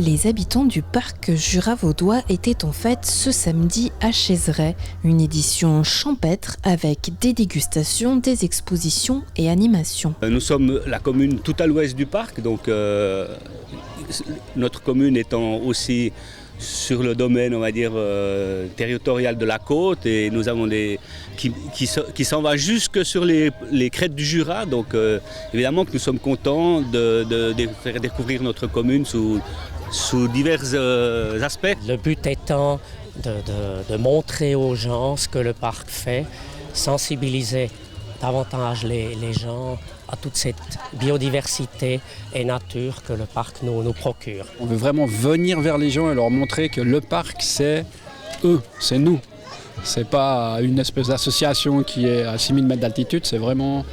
Les habitants du parc Jura vaudois étaient en fête ce samedi à Chézeray. Une édition champêtre avec des dégustations, des expositions et animations. Nous sommes la commune tout à l'ouest du parc, donc notre commune étant aussi sur le domaine, on va dire, territorial de la côte, et nous avons qui s'en va jusque sur les crêtes du Jura. Donc évidemment que nous sommes contents de faire découvrir notre commune sous divers aspects. Le but étant de montrer aux gens ce que le parc fait, sensibiliser davantage les gens à toute cette biodiversité et nature que le parc nous procure. On veut vraiment venir vers les gens et leur montrer que le parc, c'est eux, c'est nous. C'est pas une espèce d'association qui est à 6000 mètres d'altitude, c'est vraiment...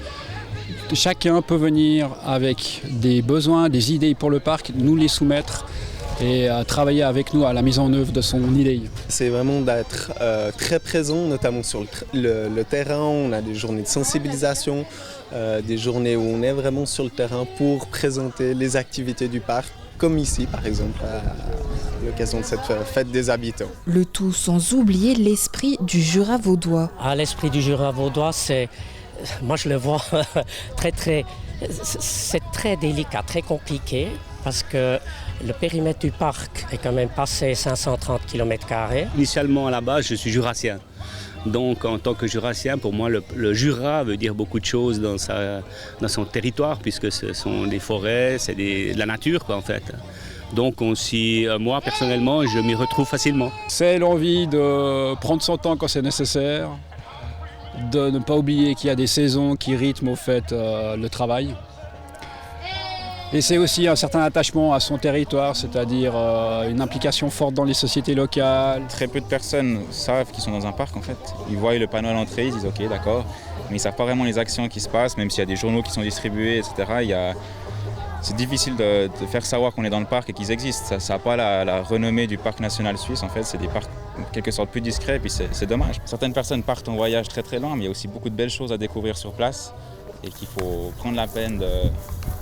Chacun peut venir avec des besoins, des idées pour le parc, nous les soumettre et travailler avec nous à la mise en œuvre de son idée. C'est vraiment d'être très présent, notamment sur le terrain. On a des journées de sensibilisation, des journées où on est vraiment sur le terrain pour présenter les activités du parc, comme ici par exemple, à l'occasion de cette fête des habitants. Le tout sans oublier l'esprit du Jura vaudois. L'esprit du Jura vaudois, moi je le vois c'est très délicat, très compliqué, parce que le périmètre du parc est quand même passé 530 km². Initialement, à la base, je suis jurassien. Donc, en tant que jurassien, pour moi, le Jura veut dire beaucoup de choses dans son territoire, puisque ce sont des forêts, c'est de la nature, quoi, en fait. Donc, moi, personnellement, je m'y retrouve facilement. C'est l'envie de prendre son temps quand c'est nécessaire, de ne pas oublier qu'il y a des saisons qui rythment au fait le travail. Et c'est aussi un certain attachement à son territoire, c'est-à-dire une implication forte dans les sociétés locales. Très peu de personnes savent qu'ils sont dans un parc en fait. Ils voient le panneau à l'entrée, ils disent ok d'accord, mais ils ne savent pas vraiment les actions qui se passent, même s'il y a des journaux qui sont distribués, etc. C'est difficile de faire savoir qu'on est dans le parc et qu'ils existent. Ça n'a pas la renommée du parc national suisse en fait, c'est des parcs en quelque sorte plus discrets et puis c'est dommage. Certaines personnes partent en voyage très très loin, mais il y a aussi beaucoup de belles choses à découvrir sur place et qu'il faut prendre la peine de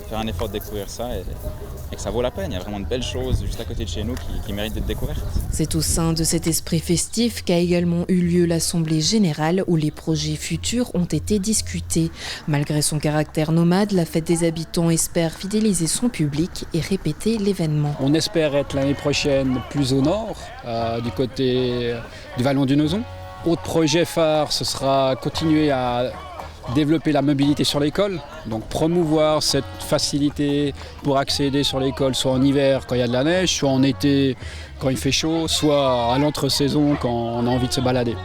faire un effort de découvrir ça et que ça vaut la peine. Il y a vraiment de belles choses juste à côté de chez nous qui méritent d'être découvertes. C'est au sein de cet esprit festif qu'a également eu lieu l'Assemblée générale où les projets futurs ont été discutés. Malgré son caractère nomade, la fête des habitants espère fidéliser son public et répéter l'événement. On espère être l'année prochaine plus au nord, du côté du Vallon du Nozon. Autre projet phare, ce sera continuer à développer la mobilité sur l'école, donc promouvoir cette facilité pour accéder sur l'école, soit en hiver quand il y a de la neige, soit en été quand il fait chaud, soit à l'entre-saison quand on a envie de se balader.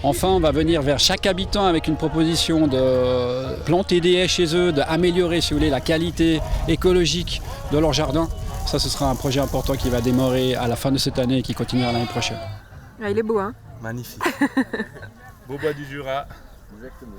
Enfin, on va venir vers chaque habitant avec une proposition de planter des haies chez eux, d'améliorer, si vous voulez, la qualité écologique de leur jardin. Ça, ce sera un projet important qui va démarrer à la fin de cette année et qui continuera l'année prochaine. Ah, il est beau, hein ? Magnifique. Beau bois du Jura. Exactement.